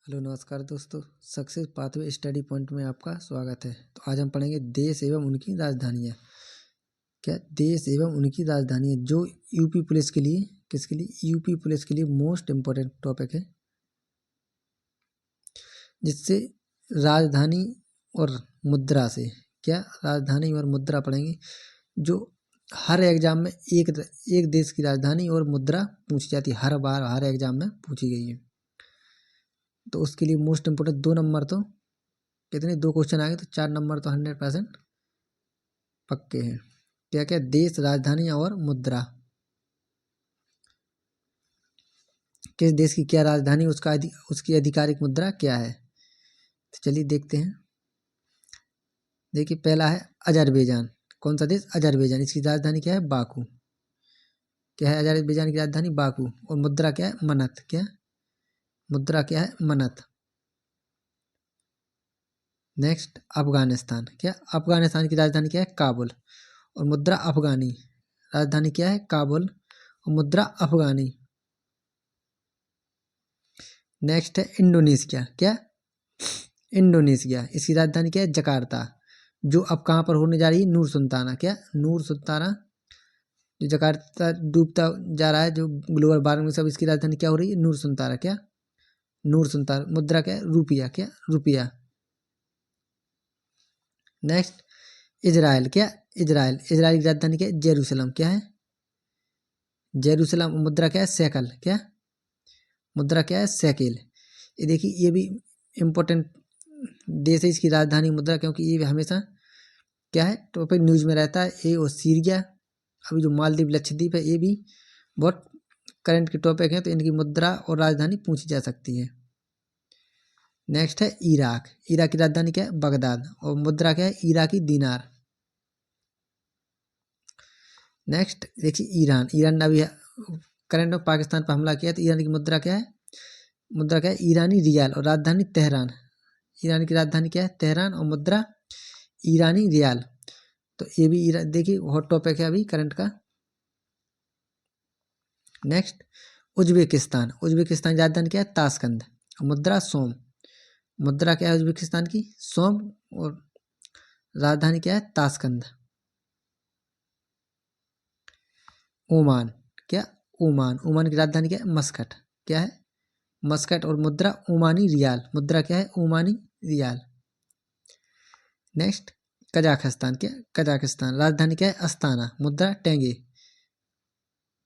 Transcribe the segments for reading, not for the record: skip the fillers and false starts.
Hello नमस्कार दोस्तों, success pathway study point में आपका स्वागत है। तो आज हम पढ़ेंगे देश एवं उनकी राजधानियाँ। क्या देश एवं उनकी राजधानियाँ जो यूपी पुलिस के लिए, किसके लिए, यूपी पुलिस के लिए मोस्ट इम्पोर्टेंट टॉपिक है, जिससे राजधानी और मुद्रा से, क्या राजधानी और मुद्रा पढ़ेंगे जो हर एग्जाम में एक देश की राजधानी और मुद्रा पूछी जाती है, हर बार हर एग्जाम में पूछी गई है। तो उसके लिए मोस्ट इम्पोर्टेंट 2 नंबर तो कितने, 2 क्वेश्चन आएंगे तो 4 नंबर तो 100% पक्के हैं। क्या क्या, देश, राजधानी और मुद्रा। किस देश की क्या राजधानी, उसकी आधिकारिक मुद्रा क्या है। तो चलिए देखते हैं। देखिए पहला है अजरबैजान। कौन सा देश? अजरबैजान। इसकी राजधानी क्या है? बाकू। क्या है अजरबैजान की राजधानी? बाकू। और मुद्रा क्या है? मनत। क्या मुद्रा क्या है? मनत। नेक्स्ट अफगानिस्तान। क्या अफगानिस्तान की राजधानी क्या है? काबुल। और मुद्रा अफगानी। राजधानी क्या है? काबुल और मुद्रा अफगानी। नेक्स्ट है इंडोनेशिया। क्या? इंडोनेशिया। इसकी राजधानी क्या है? जकार्ता। जो अब कहाँ पर होने जा रही है? नूर सुल्ताना। क्या? नूर सुल्ताना। जो जकार्ता डूबता जा रहा है, जो ग्लोबल वार्मिंग सब, इसकी राजधानी क्या हो रही है? नूर सुल्ताना। क्या? नूर सुल्ताना। मुद्रा क्या है? रुपया। क्या? रुपया। Next Israel. क्या? इजराइल। इजराइल की राजधानी क्या है? जेरूसलम। क्या है? जेरूसलम। मुद्रा क्या है? शेकल। क्या? मुद्रा क्या है? शेकेल। ये देखिए, ये भी इम्पोर्टेंट देश है, इसकी राजधानी मुद्रा, क्योंकि ये हमेशा क्या है, टॉपिक न्यूज में रहता है। ये और सीरिया, अभी जो मालदीव लक्षद्वीप है, ये भी बहुत करंट के टॉपिक हैं, तो इनकी मुद्रा और राजधानी पूछी जा सकती है। नेक्स्ट है इराक। इराक की राजधानी क्या है? बगदाद। और मुद्रा क्या है? इराकी दीनार। नेक्स्ट देखिए ईरान। ईरान ने अभी करंट में पाकिस्तान पर हमला किया, तो ईरान की मुद्रा क्या है? मुद्रा क्या है? ईरानी रियाल। और राजधानी तेहरान। ईरान की राजधानी क्या है? तेहरान। और मुद्रा ईरानी रियाल। तो ये भी देखिए हॉट टॉपिक है अभी करंट का। Next Uzbekistan. उज्बेकिस्तान की राजधानी क्या है? ताशकंद। मुद्रा सोम। मुद्रा क्या है उज्बेकिस्तान की? सोम। और राजधानी क्या है? ताशकंद। ओमान। क्या? ओमान। ओमान की राजधानी क्या है? मस्कट। क्या है? मस्कट। और मुद्रा ओमानी रियाल। मुद्रा क्या है? ओमानी रियाल। Next Kazakhstan. क्या? कजाकिस्तान। राजधानी क्या है? अस्ताना। मुद्रा टेंगे।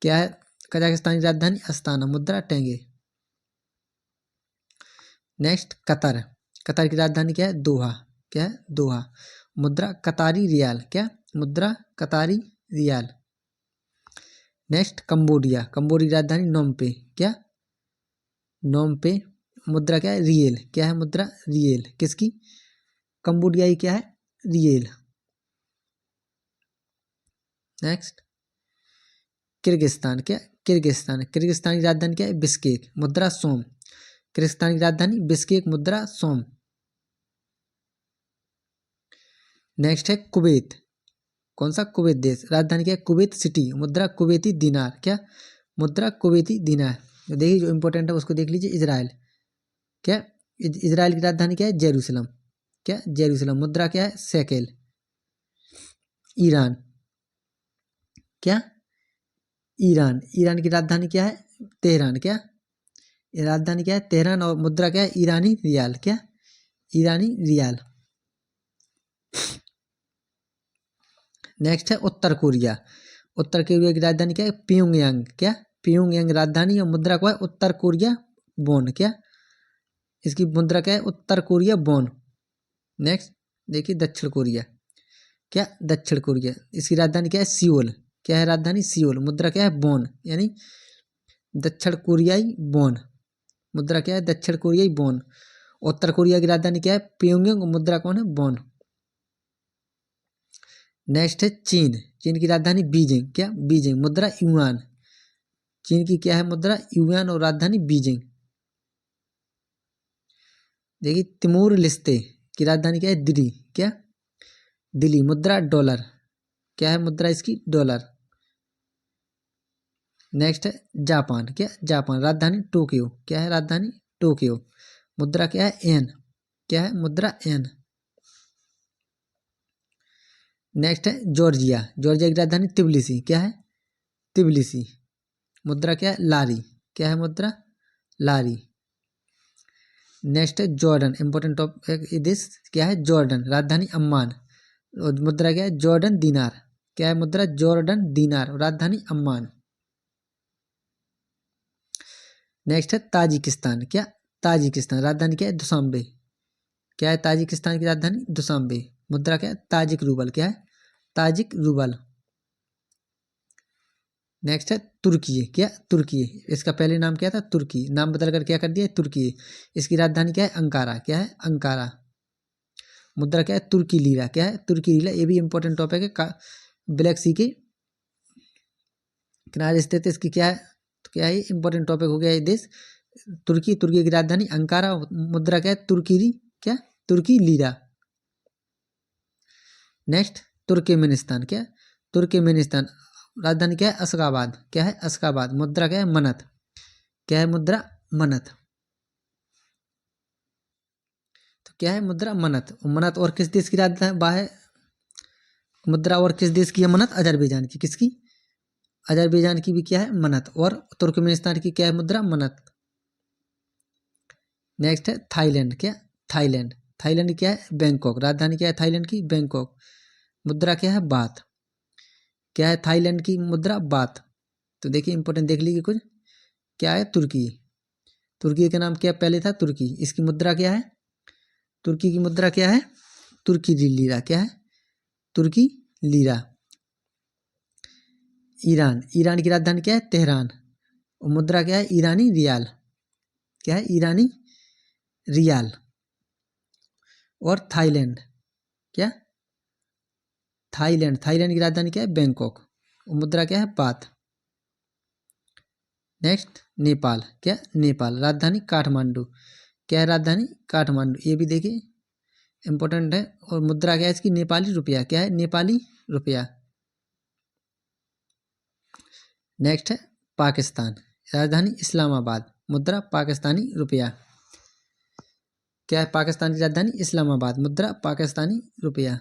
क्या है कजाकिस्तान की राजधानी? अस्ताना। मुद्रा टेंगे। Next Qatar. कतर की राजधानी क्या है? दोहा। क्या है? दोहा। मुद्रा कतारी रियाल। क्या? मुद्रा कतारी रियाल। Next Cambodia. कंबोडिया की राजधानी नोमपे। क्या? नोमपे। मुद्रा क्या है? रियल। क्या है? मुद्रा रियल। किसकी? कंबोडियाई क्या है? रियल। Next Kyrgyzstan. क्या? किर्गिस्तान। किर्गिस्तान की राजधानी क्या है? बिश्केक। मुद्रा सोम। किर्गिस्तान की राजधानी बिश्केक। मुद्रा सोम। नेक्स्ट है कुवैत। कौन सा? कुवैत देश। राजधानी क्या है? Kuwait city. मुद्रा कुवैती दिनार। क्या? मुद्रा कुवैती दिनार। तो देखिए जो इंपॉर्टेंट है उसको देख लीजिए। इजराइल। क्या? इजराइल की राजधानी क्या है? जेरूसलम। क्या? जेरूसलम। मुद्रा क्या है? शेकेल। ईरान। क्या? ईरान। ईरान की राजधानी क्या है? तेहरान। क्या? राजधानी क्या है? तेहरान। और मुद्रा क्या है? ईरानी रियाल। क्या? ईरानी रियाल। नेक्स्ट है उत्तर कोरिया। उत्तर कोरिया की राजधानी क्या है? प्योंगयांग। क्या? प्योंगयांग राजधानी। और मुद्रा क्या है? उत्तर कोरिया वॉन। क्या? इसकी मुद्रा क्या है? उत्तर कोरिया वॉन। नेक्स्ट देखिए दक्षिण कोरिया। क्या? दक्षिण कोरिया। इसकी राजधानी क्या है? सियोल। क्या है राजधानी? सियोल। मुद्रा क्या है? वॉन, यानी दक्षिण कोरियाई वॉन। मुद्रा क्या है? दक्षिण कोरियाई वॉन। उत्तर कोरिया की राजधानी क्या है? प्योंगयांग। मुद्रा कौन है? वॉन। नेक्स्ट है चीन। चीन की राजधानी बीजिंग। क्या? बीजिंग। मुद्रा युआन। चीन की क्या है? मुद्रा युआन। और राजधानी बीजिंग। देखिए तिमोर लिस्ते की राजधानी क्या है? दिल्ली। क्या? दिल्ली। मुद्रा डॉलर। क्या है मुद्रा इसकी? डॉलर। नेक्स्ट है जापान। क्या? जापान। राजधानी टोक्यो। क्या है राजधानी? टोक्यो। मुद्रा क्या है? एन। क्या है? मुद्रा एन। नेक्स्ट है जॉर्जिया। जॉर्जिया की राजधानी तिबिलिसी। क्या है? तिबिलिसी। मुद्रा क्या है? लारी। क्या है? मुद्रा लारी। नेक्स्ट है जॉर्डन। Important topic this. क्या है? जॉर्डन। राजधानी अम्मान। और मुद्रा क्या है? जॉर्डन दीनार। क्या है? मुद्रा जॉर्डन दीनार। राजधानी अम्मान। नेक्स्ट है ताजिकिस्तान। क्या? ताजिकिस्तान। राजधानी क्या है? दुशांबे। क्या है ताजिकिस्तान की राजधानी? दुशांबे। मुद्रा क्या है? Tajik rouble. क्या है? Tajik rouble. नेक्स्ट है तुर्की। क्या? तुर्की। इसका पहले नाम क्या था? तुर्की। नाम बदलकर क्या कर दिया? तुर्की। इसकी राजधानी क्या है? अंकारा। क्या है? अंकारा। मुद्रा क्या है? तुर्की लीरा। क्या है? तुर्की लीरा। ये भी इंपॉर्टेंट टॉपिक है। ब्लैक सी के किनारे स्थित इसकी क्या है? तो क्या है? इंपॉर्टेंट टॉपिक हो गया ये देश तुर्की। तुर्की की राजधानी अंकारा। मुद्रा क्या है? तुर्की क्या? तुर्की लीरा। Next Turkmenistan. क्या? तुर्कमेनिस्तान। राजधानी क्या है? अशगाबाद। क्या है? अशगाबाद। मुद्रा क्या है? मनत। क्या है? मुद्रा मनत। तो क्या है? मुद्रा मनत। मनत और किस देश की राजधानी बाहर मुद्रा और किस देश की है? मनत अजरबैजान की। किसकी? अजरबैजान की भी क्या है? मनत। और तुर्कमेनिस्तान की क्या है? मुद्रा मनत। नेक्स्ट है थाईलैंड। क्या? थाईलैंड। थाईलैंड क्या है? बैंकॉक। राजधानी क्या है थाईलैंड की? बैंकॉक। मुद्रा क्या है? बात। क्या है थाईलैंड की मुद्रा? बात। तो देखिए इंपॉर्टेंट देख लीजिए कुछ। क्या है? तुर्की। तुर्की का नाम क्या पहले था? तुर्की। इसकी मुद्रा क्या है? तुर्की की मुद्रा क्या है? तुर्की लीरा। क्या है? तुर्की लीरा। ईरान। ईरान की राजधानी क्या है? तेहरान। और मुद्रा क्या है? ईरानी रियाल। क्या है? ईरानी रियाल। और थाईलैंड। क्या? थाईलैंड। थाईलैंड की राजधानी क्या है? बैंकॉक। और मुद्रा क्या है? बात। नेक्स्ट नेपाल। क्या? नेपाल। राजधानी काठमांडू। क्या है? राजधानी काठमांडू। ये भी देखिए इंपॉर्टेंट है। और मुद्रा क्या है इसकी? नेपाली रुपया। क्या है? नेपाली रुपया। नेक्स्ट है पाकिस्तान। राजधानी इस्लामाबाद। मुद्रा पाकिस्तानी रुपया। क्या है? पाकिस्तान की राजधानी इस्लामाबाद। मुद्रा पाकिस्तानी रुपया।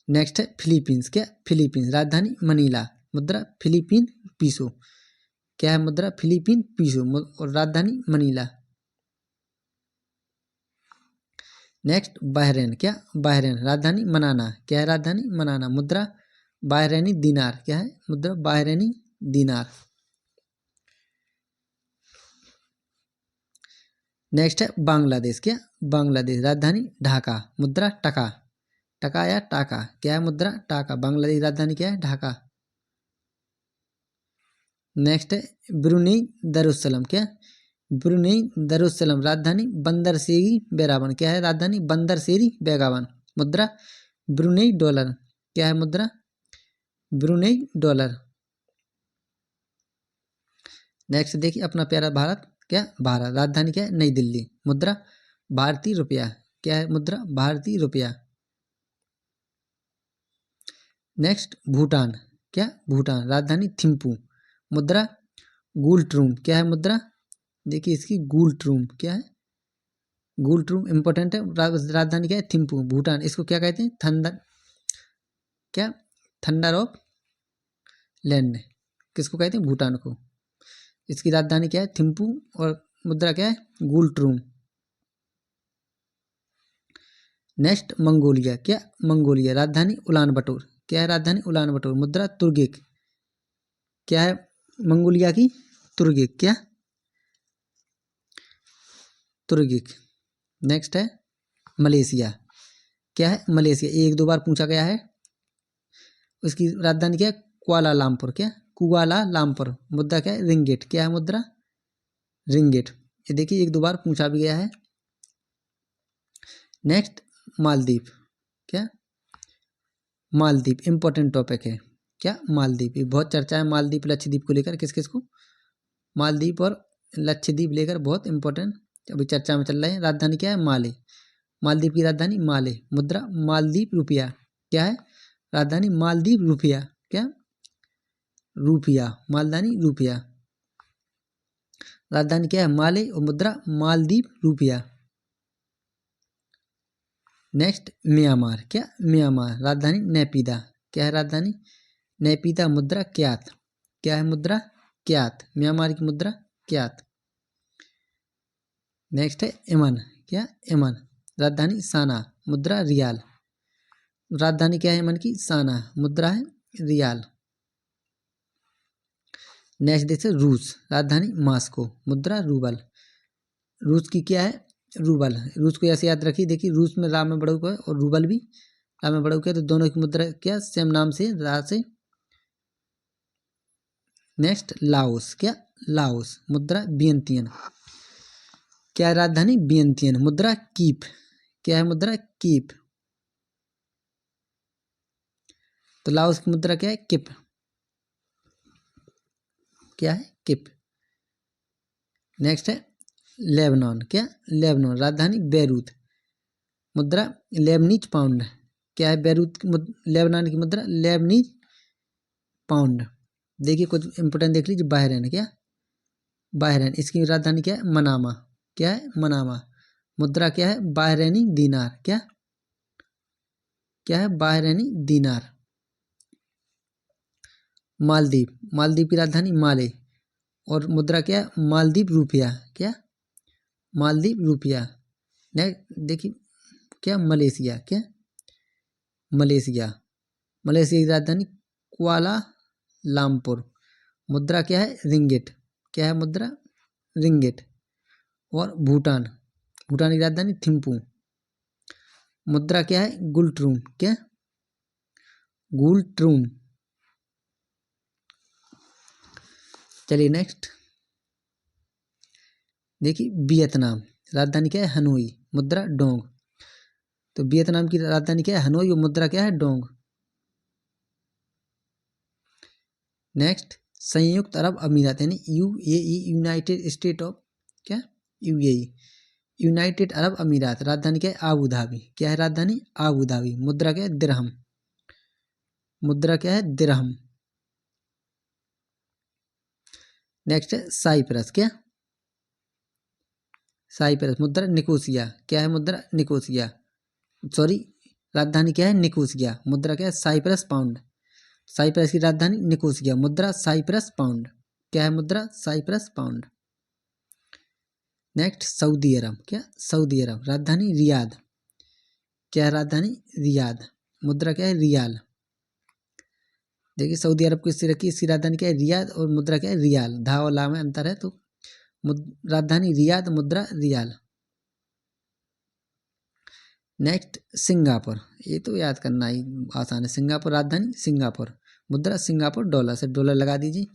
नेक्स्ट है फिलीपींस। क्या? फिलीपींस। राजधानी मनीला। मुद्रा फिलीपीन पीसो। क्या है? मुद्रा फिलीपीन पीसो। और राजधानी मनीला। Next Bahrain. क्या? बहरेन। राजधानी मनाना। क्या है? राजधानी मनाना। मुद्रा बहरैनी दिनार। क्या है? मुद्रा बहरैनी दिनार। नेक्स्ट है बांग्लादेश। क्या? बांग्लादेश। राजधानी ढाका। मुद्रा टका। टका या टाका। क्या है? मुद्रा टाका। बांग्लादेश राजधानी क्या है? ढाका। नेक्स्ट है ब्रुनेई दरुस्सलाम। क्या? ब्रुनेई दरुस्सलाम। राजधानी बंदर सेरी बेगावन। क्या है? राजधानी बंदर सेरी बेगावन। मुद्रा ब्रुनेई डॉलर। क्या है? मुद्रा ब्रुनेई डॉलर। नेक्स्ट देखिए अपना प्यारा भारत। क्या? भारत। राजधानी क्या है? नई दिल्ली। मुद्रा भारतीय रुपया। क्या है? मुद्रा भारतीय रुपया। नेक्स्ट भूटान। क्या? भूटान। राजधानी थिम्पू। मुद्रा गूल्ट्रूम। क्या है? मुद्रा देखिए इसकी गूल्ट्रूम। क्या है? गूल्ट्रूम इंपॉर्टेंट है। राजधानी क्या है? थिम्पू। भूटान। इसको क्या कहते हैं? थंडर। क्या? Thunder of land. किसको कहते हैं? भूटान को। इसकी राजधानी क्या है? थिम्पू। और मुद्रा क्या है? गूल्ट्रूम। Next Mongolia. क्या? मंगोलिया। राजधानी उलान बटोर। क्या है? राजधानी उलान बटोर। मुद्रा तुर्गिक। क्या है? मंगोलिया की तुर्गिक। क्या? तुर्गिक। नेक्स्ट है मलेशिया। क्या है? मलेशिया। एक दो बार पूछा गया है। उसकी राजधानी क्या है? कुआलालंपुर। क्या? कुआलालंपुर। मुद्रा क्या है? रिंगिट। क्या है? मुद्रा रिंगिट। ये देखिए एक दो बार पूछा भी गया है। नेक्स्ट मालदीव। क्या? मालदीव इंपॉर्टेंट टॉपिक है। क्या? मालदीव। ये बहुत चर्चा है मालदीव लक्षद्वीप को लेकर। किस किस को? मालदीव और लक्षद्वीप लेकर बहुत इंपॉर्टेंट अभी चर्चा में चल रहे हैं। राजधानी क्या है? माले। मालदीव की राजधानी माले। मुद्रा मालदीव रुपया। क्या है? राजधानी मालदीव रुपया। क्या? रुपया। मालधानी रुपया। राजधानी क्या है माले और मुद्रा मालदीव रुपया। नेक्स्ट म्यांमार, क्या म्यांमार, राजधानी नेपिदा, क्या है राजधानी नेपिदा, मुद्रा क्यात, क्या है मुद्रा क्यात, म्यांमार की मुद्रा क्यात। नेक्स्ट है यमन, क्या यमन, राजधानी साना, मुद्रा रियाल, राजधानी क्या है यमन की साना, मुद्रा है रियाल। नेक्स्ट देश है रूस, राजधानी मास्को, मुद्रा रूबल, रूस की क्या है रूबल। रूस को ऐसे याद रखिए, देखिए रूस में रा में बड़ा हुआ है और रूबल भी रा में बड़ा हुआ है, तो दोनों की मुद्रा क्या सेम नाम से रा से। नेक्स्ट लाओस, क्या लाओस, मुद्रा वियंतियन, क्या है राजधानी वियंतियन, मुद्रा कीप, क्या है मुद्रा कीप। तो लाओस की मुद्रा क्या है किप, क्या है किप। नेक्स्ट है लेबनान, क्या लेबनान, राजधानी बेरूत, मुद्रा लेबनीज पाउंड, क्या है बेरूत की लेबनान की मुद्रा लेबनीज पाउंड। देखिए कुछ इंपोर्टेंट देख लीजिए, बहरीन, क्या बहरीन, इसकी राजधानी क्या है मनामा, क्या है मनामा, मुद्रा क्या है बहरैनी दीनार, क्या क्या है बहरैनी दीनार। मालदीव, मालदीव की राजधानी माले और मुद्रा क्या है मालदीव रुपया, क्या मालदीव रुपया। नेक्स्ट देखिए क्या मलेशिया, क्या मलेशिया, मलेशिया की राजधानी कुआला लामपुर, मुद्रा क्या है रिंगिट, क्या है मुद्रा रिंगिट। और भूटान, भूटान की राजधानी थिम्पू, मुद्रा क्या है गुलट्रून, क्या गुलट्रून। चलिए नेक्स्ट देखिए वियतनाम, राजधानी क्या है हनोई, मुद्रा डोंग। तो वियतनाम की राजधानी क्या है हनोई और मुद्रा क्या है डोंग। नेक्स्ट संयुक्त अरब अमीरात यानी यूएई, यूनाइटेड स्टेट ऑफ, क्या यूएई, यूनाइटेड अरब अमीरात, राजधानी क्या है आबू धाबी, क्या है राजधानी आबू धाबी, मुद्रा क्या है दिरहम, मुद्रा क्या है दिरहम। नेक्स्ट है साइप्रस, क्या साइप्रस, मुद्रा निकोसिया, क्या है मुद्रा निकोसिया, सॉरी राजधानी क्या है निकोसिया, मुद्रा क्या है साइप्रस पाउंड। साइप्रस की राजधानी निकोसिया, मुद्रा साइप्रस पाउंड, क्या है मुद्रा साइप्रस पाउंड। नेक्स्ट सऊदी अरब, क्या सऊदी अरब, राजधानी रियाद, क्या है राजधानी रियाद, मुद्रा क्या है रियाल। देखिए सऊदी अरब को इससे रखिए, इसकी राजधानी क्या है रियाद और मुद्रा क्या है रियाल, धा और ला में अंतर है, तो राजधानी रियाद, मुद्रा रियाल। नेक्स्ट सिंगापुर, ये तो याद करना ही आसान है, सिंगापुर, राजधानी सिंगापुर, मुद्रा सिंगापुर डॉलर, से डॉलर लगा दीजिए।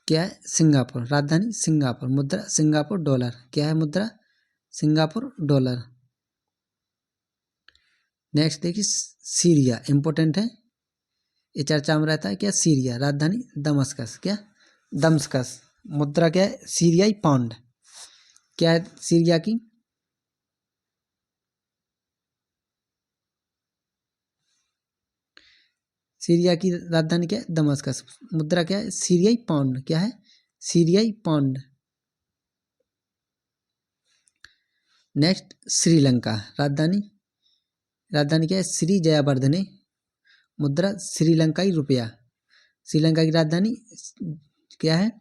क्या है सिंगापुर, राजधानी सिंगापुर, मुद्रा सिंगापुर डॉलर, क्या है मुद्रा सिंगापुर डॉलर। नेक्स्ट देखिए सीरिया, इंपॉर्टेंट है, ये चर्चा में रहता है, क्या सीरिया, राजधानी दमस्कस, क्या दमस्कस, मुद्रा क्या है सीरियाई पाउंड, क्या है सीरिया की सीरिया की राजधानी क्या है दमस्कस, मुद्रा क्या है सीरियाई पाउंड, क्या है सीरियाई पाउंड। नेक्स्ट श्रीलंका, राजधानी राजधानी क्या है श्री जयावर्धने, मुद्रा श्रीलंकाई रुपया, श्रीलंका की राजधानी क्या है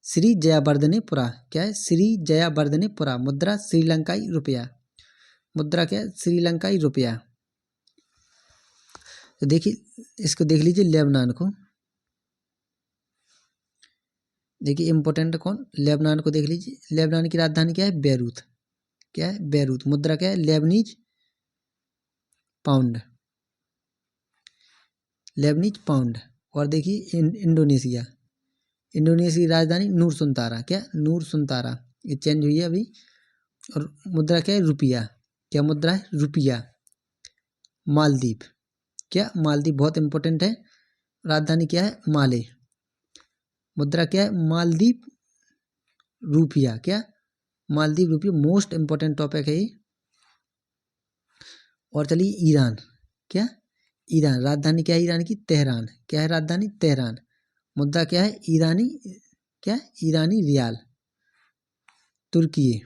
श्री जयावर्धनेपुरा, क्या है श्री जयावर्धनेपुरा, मुद्रा श्रीलंकाई रुपया, मुद्रा क्या है श्रीलंकाई रुपया। तो देखिए इसको देख लीजिए लेबनान को, देखिए इंपॉर्टेंट कौन लेबनान को देख लीजिए, लेबनान की राजधानी क्या है बेरूत, क्या है बेरूत, मुद्रा क्या है लेबनीज पाउंड, लेबनीज पाउंड। और देखिए इंडोनेशिया, इंडोनेशिया की राजधानी नूर सुल्ताना, क्या नूर सुल्ताना, ये चेंज हुई है अभी। और मुद्रा क्या है रुपया, क्या मुद्रा है रुपया। मालदीव, क्या मालदीव बहुत इंपॉर्टेंट है, राजधानी क्या है माले, मुद्रा क्या है मालदीव रुपया, क्या मालदीव रुपया, मोस्ट इंपॉर्टेंट टॉपिक है ये। और चलिए ईरान, क्या ईरान, राजधानी क्या है ईरान की, तेहरान, क्या है राजधानी, तेहरान, मुद्रा क्या है ईरानी, क्या है ईरानी रियाल। तुर्की,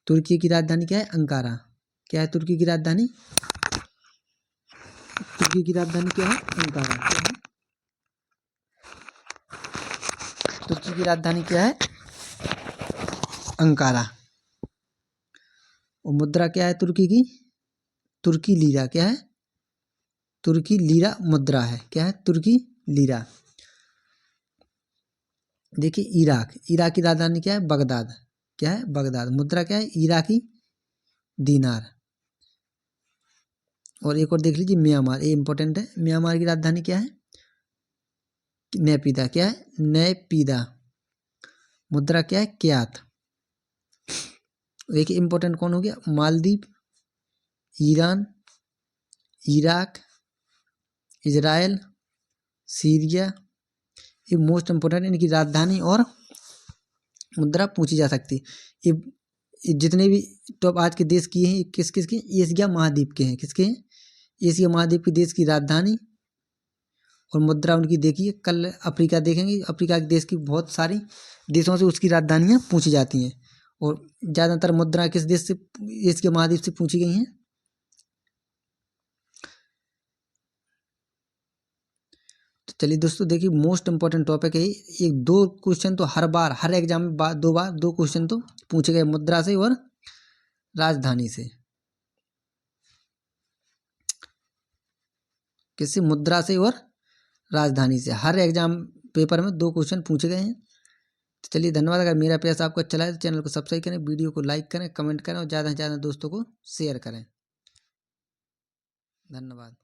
तुर्की की राजधानी क्या है, अंकारा, क्या है तुर्की की राजधानी, तुर्की की राजधानी क्या है, अंकारा, क्या है? तुर्की की राजधानी क्या है, अंकारा। और मुद्रा क्या है तुर्की की, तुर्की लीरा, क्या है तुर्की लीरा मुद्रा है, क्या है तुर्की लीरा। देखिए इराक, इराक की राजधानी क्या है, बगदाद, क्या है बगदाद, मुद्रा क्या है इराकी दीनार। और एक और देख लीजिए म्यांमार, ये इंपॉर्टेंट है, म्यांमार की राजधानी क्या है, नेपीदा, क्या है नेपीदा, मुद्रा क्या है क्यात। देखिए इंपॉर्टेंट कौन हो गया, Maldives, Iran, Iraq, Israel, Syria, ये मोस्ट इंपोर्टेंट, इनकी राजधानी और मुद्रा पूछी जा सकती। ये जितने भी टॉप आज के देश किए हैं ये किस किस के, एशिया महाद्वीप के हैं, किसके हैं, एशिया महाद्वीप के देश की राजधानी और मुद्रा उनकी। देखिए कल अफ्रीका देखेंगे, अफ्रीका के देश की बहुत सारी देशों से उसकी राजधानियाँ पूछी जाती हैं और ज़्यादातर मुद्रा किस देश से, एशिया महाद्वीप से पूछी गई हैं। तो चलिए दोस्तों देखिए मोस्ट इंपॉर्टेंट टॉपिक है ये, दो क्वेश्चन तो हर बार हर एग्जाम में बार दो क्वेश्चन तो पूछे गए, मुद्रा से और राजधानी से। किससे, मुद्रा से और राजधानी से, हर एग्जाम पेपर में दो क्वेश्चन पूछे गए हैं। तो चलिए धन्यवाद। अगर मेरा प्रयास आपको अच्छा लगे तो चैनल को सब्सक्राइब करें, वीडियो को लाइक करें, कमेंट करें और ज़्यादा से ज़्यादा दोस्तों को शेयर करें। धन्यवाद।